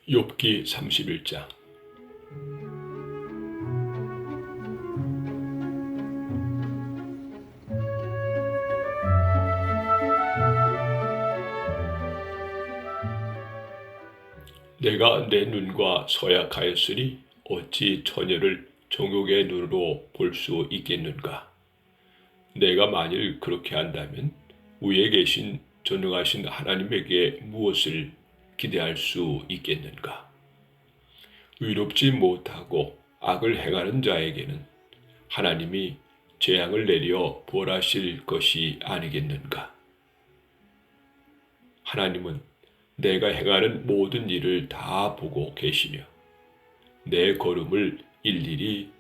욥기 31장. 내가 내 눈과 서약하였으니 어찌 처녀를 정욕의 눈으로 볼 수 있겠는가? 내가 만일 그렇게 한다면 위에 계신 전능하신 하나님에게 무엇을 기대할 수 있겠는가? 의롭지 못하고 악을 행하는 자에게는 하나님이 재앙을 내려 벌하실 것이 아니겠는가? 하나님은 내가 행하는 모든 일을 다 보고 계시며 내 걸음을 일일이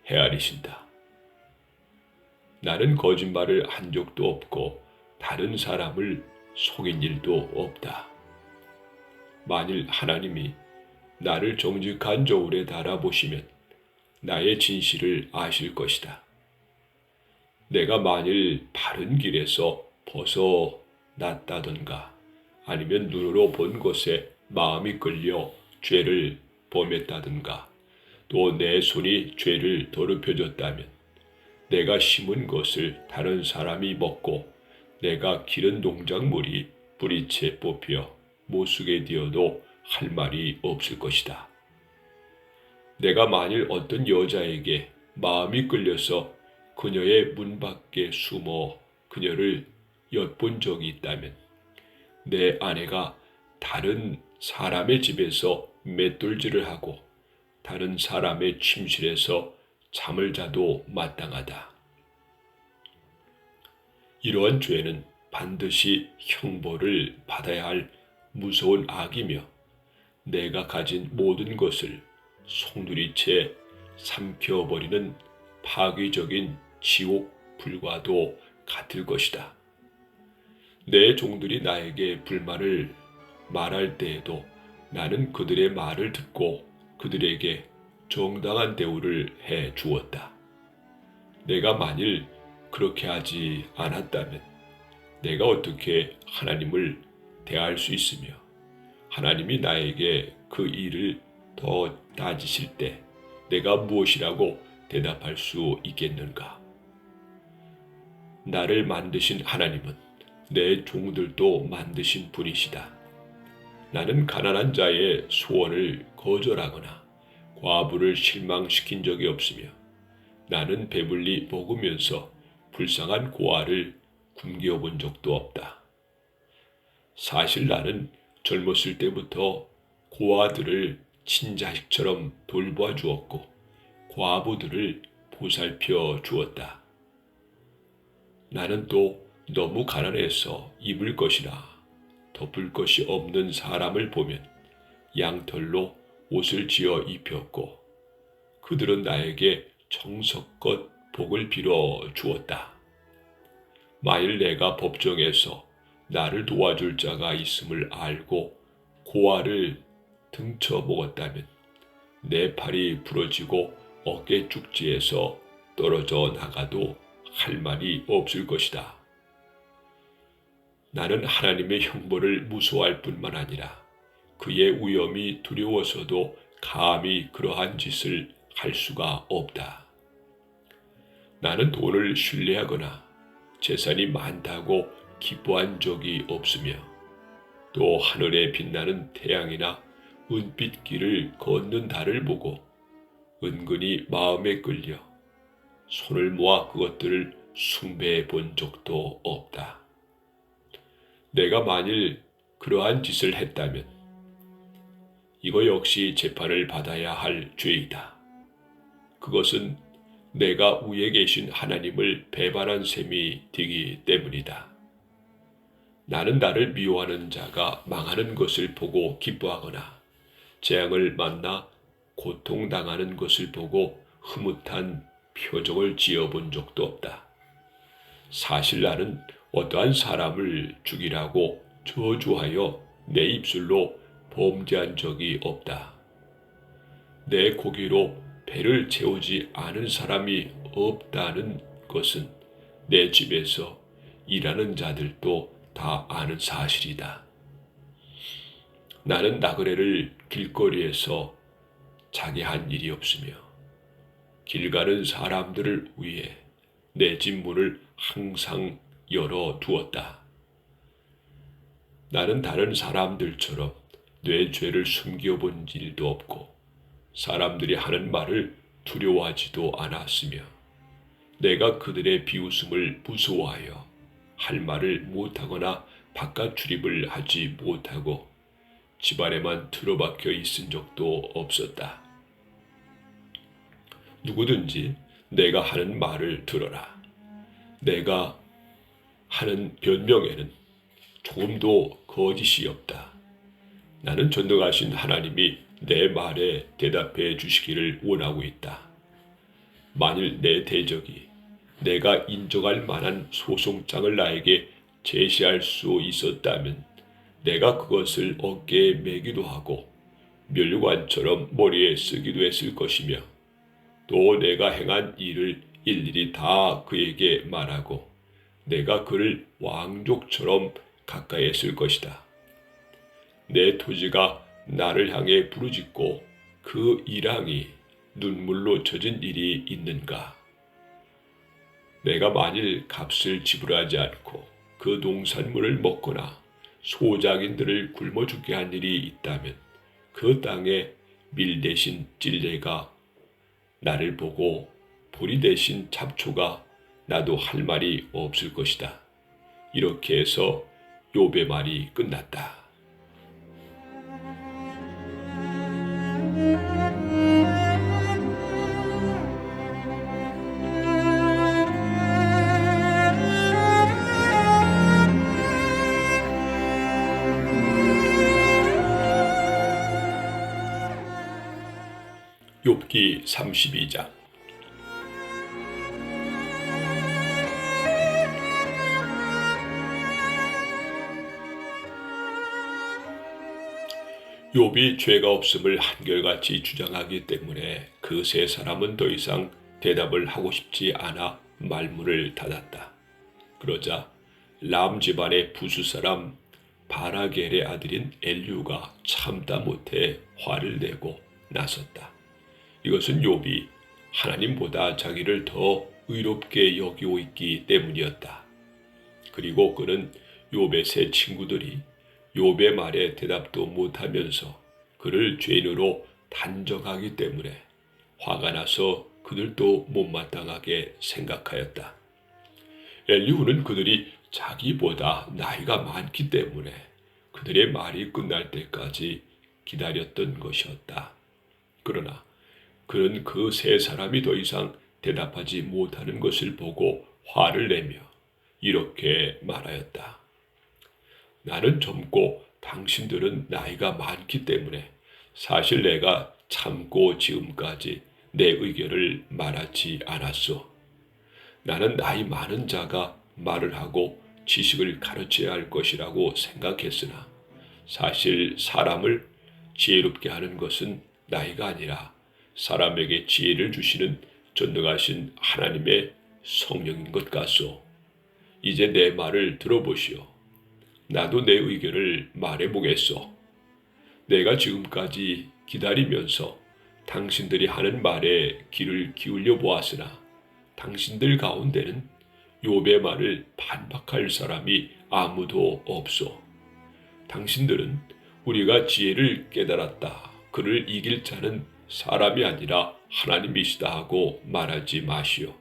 헤아리신다. 나는 거짓말을 한 적도 없고 다른 사람을 속인 일도 없다. 만일 하나님이 나를 정직한 저울에 달아보시면 나의 진실을 아실 것이다. 내가 만일 바른 길에서 벗어났다던가 아니면 눈으로 본 것에 마음이 끌려 죄를 범했다든가 또 내 손이 죄를 더럽혀졌다면 내가 심은 것을 다른 사람이 먹고 내가 기른 농작물이 뿌리채 뽑혀 못쓰게 되어도 할 말이 없을 것이다. 내가 만일 어떤 여자에게 마음이 끌려서 그녀의 문 밖에 숨어 그녀를 엿본 적이 있다면 내 아내가 다른 사람의 집에서 맷돌질을 하고 다른 사람의 침실에서 잠을 자도 마땅하다. 이러한 죄는 반드시 형벌을 받아야 할 무서운 악이며 내가 가진 모든 것을 송두리째 삼켜버리는 파괴적인 지옥 불과도 같을 것이다. 내 종들이 나에게 불만을 말할 때에도 나는 그들의 말을 듣고 그들에게 정당한 대우를 해 주었다. 내가 만일 그렇게 하지 않았다면 내가 어떻게 하나님을 대할 수 있으며 하나님이 나에게 그 일을 더 따지실 때 내가 무엇이라고 대답할 수 있겠는가? 나를 만드신 하나님은 내 종들도 만드신 분이시다. 나는 가난한 자의 소원을 거절하거나 과부를 실망시킨 적이 없으며 나는 배불리 먹으면서 불쌍한 고아를 굶겨본 적도 없다. 사실 나는 젊었을 때부터 고아들을 친자식처럼 돌봐 주었고 과부들을 보살펴 주었다. 나는 또 너무 가난해서 입을 것이나 덮을 것이 없는 사람을 보면 양털로 옷을 지어 입혔고 그들은 나에게 정성껏 복을 빌어 주었다. 만일 내가 법정에서 나를 도와줄 자가 있음을 알고 고아를 등쳐 먹었다면 내 팔이 부러지고 어깨 쭉지에서 떨어져 나가도 할 말이 없을 것이다. 나는 하나님의 형벌을 무서워할 뿐만 아니라 그의 위엄이 두려워서도 감히 그러한 짓을 할 수가 없다. 나는 돈을 신뢰하거나 재산이 많다고 기뻐한 적이 없으며 또 하늘에 빛나는 태양이나 은빛길을 걷는 달을 보고 은근히 마음에 끌려 손을 모아 그것들을 숭배해 본 적도 없다. 내가 만일 그러한 짓을 했다면 이거 역시 재판을 받아야 할 죄이다. 그것은 내가 위에 계신 하나님을 배반한 셈이 되기 때문이다. 나는 나를 미워하는 자가 망하는 것을 보고 기뻐하거나 재앙을 만나 고통당하는 것을 보고 흐뭇한 표정을 지어본 적도 없다. 사실 나는 어떠한 사람을 죽이라고 저주하여 내 입술로 범죄한 적이 없다. 내 고기로 배를 채우지 않은 사람이 없다는 것은 내 집에서 일하는 자들도 다 아는 사실이다. 나는 나그네를 길거리에서 자게 한 일이 없으며 길 가는 사람들을 위해 내 집 문을 항상 열어 두었다. 나는 다른 사람들처럼 내 죄를 숨겨본 일도 없고 사람들이 하는 말을 두려워하지도 않았으며 내가 그들의 비웃음을 무서워하여 할 말을 못하거나 바깥 출입을 하지 못하고 집안에만 틀어박혀 있은 적도 없었다. 누구든지 내가 하는 말을 들어라. 내가 하는 변명에는 조금도 거짓이 없다. 나는 전능하신 하나님이 내 말에 대답해 주시기를 원하고 있다. 만일 내 대적이 내가 인정할 만한 소송장을 나에게 제시할 수 있었다면 내가 그것을 어깨에 매기도 하고 멸관처럼 머리에 쓰기도 했을 것이며 또 내가 행한 일을 일일이 다 그에게 말하고 내가 그를 왕족처럼 가까이 했을 것이다. 내 토지가 나를 향해 부르짖고 그 일항이 눈물로 젖은 일이 있는가? 내가 만일 값을 지불하지 않고 그 농산물을 먹거나 소작인들을 굶어 죽게 한 일이 있다면 그 땅에 밀 대신 찔레가 나를 보고 보리 대신 잡초가 나도 할 말이 없을 것이다. 이렇게 해서 욥의 말이 끝났다. 욥기 32장. 욥이 죄가 없음을 한결같이 주장하기 때문에 그 세 사람은 더 이상 대답을 하고 싶지 않아 말문을 닫았다. 그러자 람 집안의 부수 사람 바라겔의 아들인 엘류가 참다 못해 화를 내고 나섰다. 이것은 욥이 하나님보다 자기를 더 의롭게 여기고 있기 때문이었다. 그리고 그는 욥의 세 친구들이 욥의 말에 대답도 못하면서 그를 죄인으로 단정하기 때문에 화가 나서 그들도 못마땅하게 생각하였다. 엘리후는 그들이 자기보다 나이가 많기 때문에 그들의 말이 끝날 때까지 기다렸던 것이었다. 그러나 그는 그 세 사람이 더 이상 대답하지 못하는 것을 보고 화를 내며 이렇게 말하였다. 나는 젊고 당신들은 나이가 많기 때문에 사실 내가 참고 지금까지 내 의견을 말하지 않았소. 나는 나이 많은 자가 말을 하고 지식을 가르쳐야 할 것이라고 생각했으나 사실 사람을 지혜롭게 하는 것은 나이가 아니라 사람에게 지혜를 주시는 전능하신 하나님의 성령인 것 같소. 이제 내 말을 들어보시오. 나도 내 의견을 말해보겠소. 내가 지금까지 기다리면서 당신들이 하는 말에 귀를 기울여 보았으나 당신들 가운데는 욥의 말을 반박할 사람이 아무도 없소. 당신들은 우리가 지혜를 깨달았다. 그를 이길 자는 사람이 아니라 하나님이시다 하고 말하지 마시오.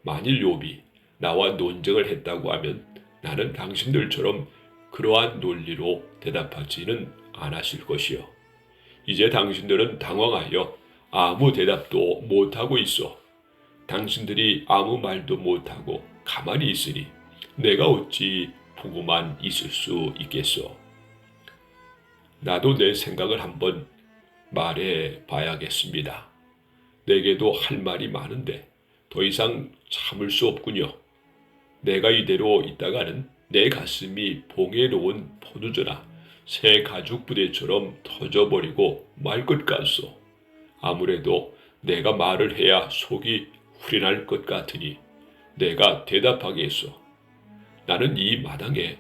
만일 욥이 나와 논쟁을 했다고 하면 나는 당신들처럼 그러한 논리로 대답하지는 않았을 것이요. 이제 당신들은 당황하여 아무 대답도 못하고 있어. 당신들이 아무 말도 못하고 가만히 있으니 내가 어찌 보고만 있을 수 있겠소. 나도 내 생각을 한번 말해 봐야겠습니다. 내게도 할 말이 많은데 더 이상 참을 수 없군요. 내가 이대로 있다가는 내 가슴이 봉에 놓은 포도주나 새 가죽 부대처럼 터져버리고 말 것 같소. 아무래도 내가 말을 해야 속이 후련할 것 같으니 내가 대답하겠소. 나는 이 마당에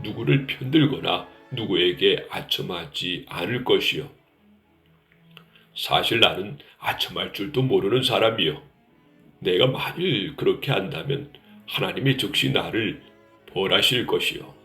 누구를 편들거나 누구에게 아첨하지 않을 것이요. 사실 나는 아첨할 줄도 모르는 사람이요. 내가 만일 그렇게 한다면 하나님이 즉시 나를 벌하실 것이요.